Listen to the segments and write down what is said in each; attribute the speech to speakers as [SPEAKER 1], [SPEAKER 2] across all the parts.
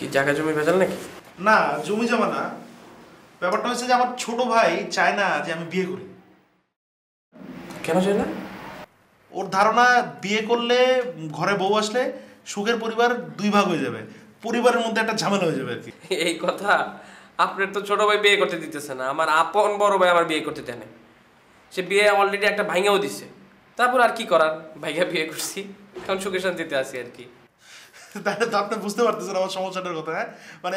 [SPEAKER 1] কি জায়গা জমি ভেজাল নাকি?
[SPEAKER 2] না, জমি জমা না। ব্যাপারটা হচ্ছে যে আমার ছোট ভাই চায় না যে আমি বিয়ে করি।
[SPEAKER 1] কেন চাই না?
[SPEAKER 2] ওর ধারণা বিয়ে করলে ঘরে বউ আসলে সুখের পরিবার দুই ভাগ হয়ে যাবে, পরিবারের মধ্যে একটা ঝামেলা হয়ে যাবে আর কি।
[SPEAKER 1] এই কথা? আপনার তো ছোট ভাই বিয়ে করতে দিতেছে না, আমার আপন বড় ভাই আমার বিয়ে করতে দেয় না। সে বিয়ে অলরেডি একটা ভাঙাও দিছে, তারপর আর কি করার, ভাইয়া বিয়ে করছি, এখন সুখে শান্তিতে আছি আর কি।
[SPEAKER 2] তাহলে তো আপনি বুঝতে পারতেছেন আমার সমস্যাটার কথা। হ্যাঁ, মানে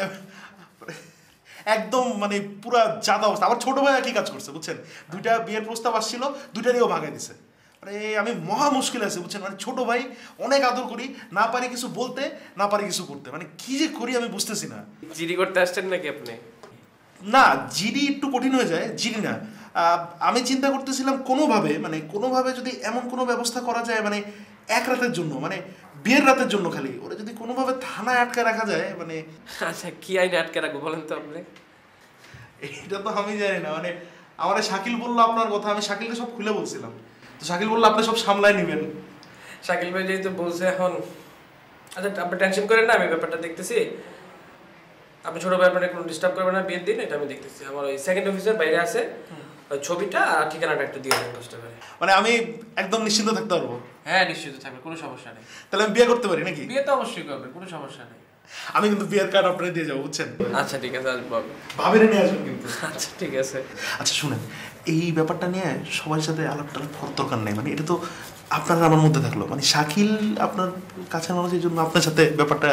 [SPEAKER 2] একদম মানে পুরা জাদা অবস্থা। আমার ছোট ভাই কি কাজ করছে বুঝছেন, দুইটা বিয়ের প্রস্তাব আসছিল, দুইটারইও ভাগাই দিছে। মানে আমি মহা মুশকিল আছে বুঝছেন। মানে ছোট ভাই অনেক আদর করি, না পারি কিছু বলতে, না পারি কিছু করতে, মানে কি যে করি আমি বুঝতেছি না।
[SPEAKER 1] জিডি করতে আসছেন নাকি আপনি?
[SPEAKER 2] না, জিডি একটু কঠিন হয়ে যায়, জিডি না। আমি চিন্তা করতেছিলাম কোনোভাবে যদি এমন কোনো ব্যবস্থা করা যায়, মানে এক রাতের জন্য, মানে বিয়ের রাতের জন্য খালি ওরা যদি কোনোভাবে থানায় আটকে রাখা যায়। মানে
[SPEAKER 1] আচ্ছা, কি আইনে আটকে রাখবো বলেন তো আপনি?
[SPEAKER 2] এটা তো আমি জানি না। মানে আমার শাকিল বললো আপনার কথা, আমি শাকিলকে সব খুলে বলছিলাম, তো শাকিল বললো আপনি সব সামলায় নেবেন।
[SPEAKER 1] শাকিল ভাই যেহেতু বলছে এখন, আচ্ছা আপনি টেনশন করেন না, আমি ব্যাপারটা দেখতেছি। আপনি ছোট ভাই আপনার কোনো ডিস্টার্ব করবেন না বিয়ের দিন, এটা আমি দেখতেছি। আমার ওই সেকেন্ড অফিসের বাইরে আছে, ওই ছবিটা আর ঠিকানাটা একটু দিয়ে দেন কষ্ট করে।
[SPEAKER 2] মানে আমি একদম নিশ্চিন্ত থাকতে পারবো?
[SPEAKER 1] হ্যাঁ নিশ্চিত থাকবে, কোনো সমস্যা নেই।
[SPEAKER 2] তাহলে আমি বিয়ে করতে পারি নাকি?
[SPEAKER 1] বিয়ে তো অবশ্যই করবে, কোনো সমস্যা নেই।
[SPEAKER 2] আমি কিন্তু বিয়ের কার্ড আপনাকে দিয়ে যাবো বুঝছেন।
[SPEAKER 1] আচ্ছা ঠিক আছে, আসবো।
[SPEAKER 2] ভাবিরে নিয়ে আসবেন কিন্তু।
[SPEAKER 1] আচ্ছা ঠিক আছে।
[SPEAKER 2] আচ্ছা শুনেন, এই ব্যাপারটা নিয়ে সবার সাথে আলাপ টালাপ করার দরকার নেই। মানে এটা তো আপনার আমার মধ্যে থাকলো, মানে শাকিল আপনার কাছের মানুষের জন্য আপনার সাথে ব্যাপারটা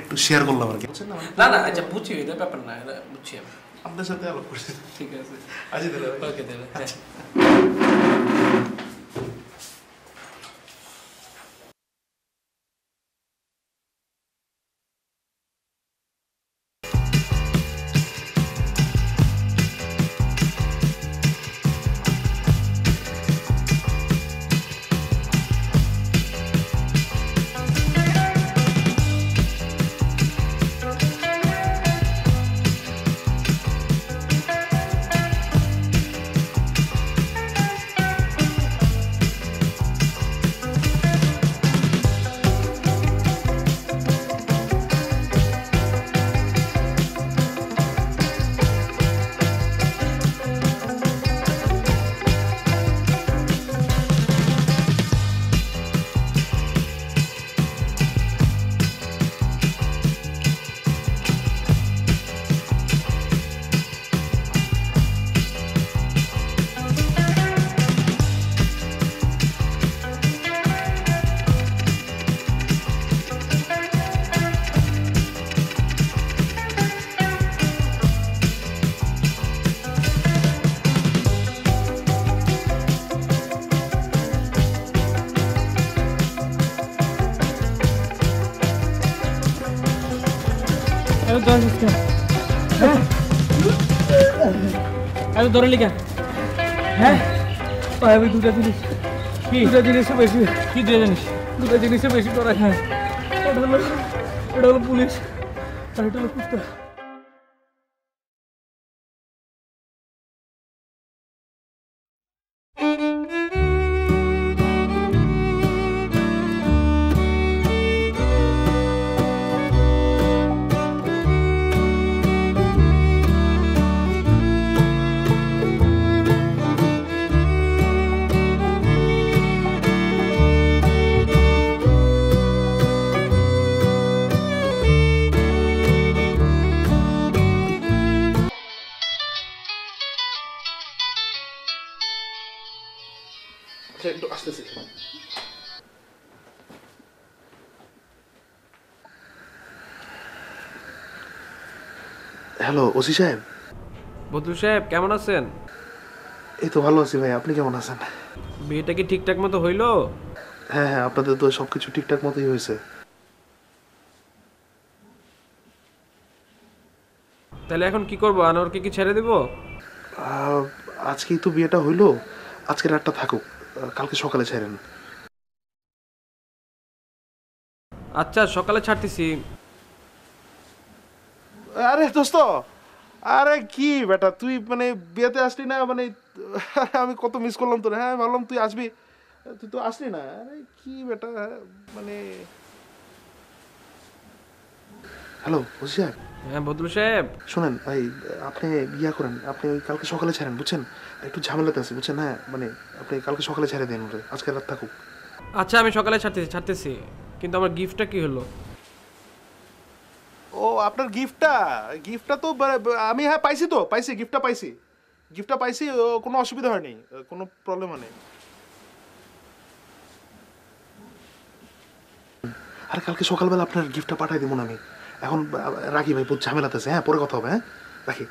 [SPEAKER 2] একটু শেয়ার করলাম আর কি, বুঝছেন না?
[SPEAKER 1] না না, আচ্ছা বুঝছি, এটা ব্যাপার না, এটা বুঝছি আমি।
[SPEAKER 2] আপনার সাথে আলাপ করছি।
[SPEAKER 1] ঠিক আছে,
[SPEAKER 2] আজই তাহলে
[SPEAKER 1] ওকে তাহলে।
[SPEAKER 2] আচ্ছা।
[SPEAKER 3] আমি ধরে লিখা। হ্যাঁ আমি দুটা জিনিস, কি দুটা জিনিসও বেশি, কি দুটা জিনিস, দুটা জিনিসও বেশি করা। হ্যাঁ এটা হলো পুলিশ আর এটা হলো কুত্তা।
[SPEAKER 2] একটু আসতেছি। হ্যালো ওসি সাহেব।
[SPEAKER 1] বদরু সাহেব কেমন আছেন?
[SPEAKER 2] এই তো ভালো আছি ভাই, আপনি কেমন আছেন?
[SPEAKER 1] বিয়েটা কি ঠিকঠাক মতো হইলো?
[SPEAKER 2] হ্যাঁ হ্যাঁ, আপনাদের তো সবকিছু ঠিকঠাক মতোই হয়েছে।
[SPEAKER 1] তাহলে এখন কি করবো, আনোয়ারকে কি ছেড়ে দেবো?
[SPEAKER 2] আজকেই তো বিয়েটা হইলো, আজকে রাতটা থাকুক, কালকে সকালে ছেড়েন।
[SPEAKER 1] আচ্ছা সকালে ছাড়তেছি।
[SPEAKER 2] আরে দোস্ত, আরে কি বেটা তুই মানে বিয়েতে আসলি না? মানে আমি কত মিস করলাম তোর। হ্যাঁ ভাবলাম তুই আসবি, তুই তো আসলি না। আরে কি বেটা, মানে হ্যালো ওসি সাহেব,
[SPEAKER 1] হ্যাঁ বদরুল সাহেব।
[SPEAKER 2] শোনেন ভাই, আপনি ইয়া করেন, আপনি ওই কালকে সকালে ছাড়েন বুঝছেন, একটু ঝামেলাতে আছে বুঝছেন। হ্যাঁ মানে আপনি কালকে সকালে ছেড়ে দেন ওরে, আজকে রাত থাকুক।
[SPEAKER 1] আচ্ছা আমি সকালে ছাড়তেছি, কিন্তু আমার গিফটটা কি হলো?
[SPEAKER 2] ও আপনার গিফটটা তো আমি হ্যাঁ পাইছি, তো পাইছি, গিফটটা পাইছি, কোনো অসুবিধা হয়নি, কোনো প্রবলেম নেই। আর কালকে সকালবেলা আপনার গিফটটা পাঠাই দিব না আমি। এখন রাখি ভাই, বহুত ঝামেলাতে আছে। হ্যাঁ পরে কথা হবে, হ্যাঁ রাখি।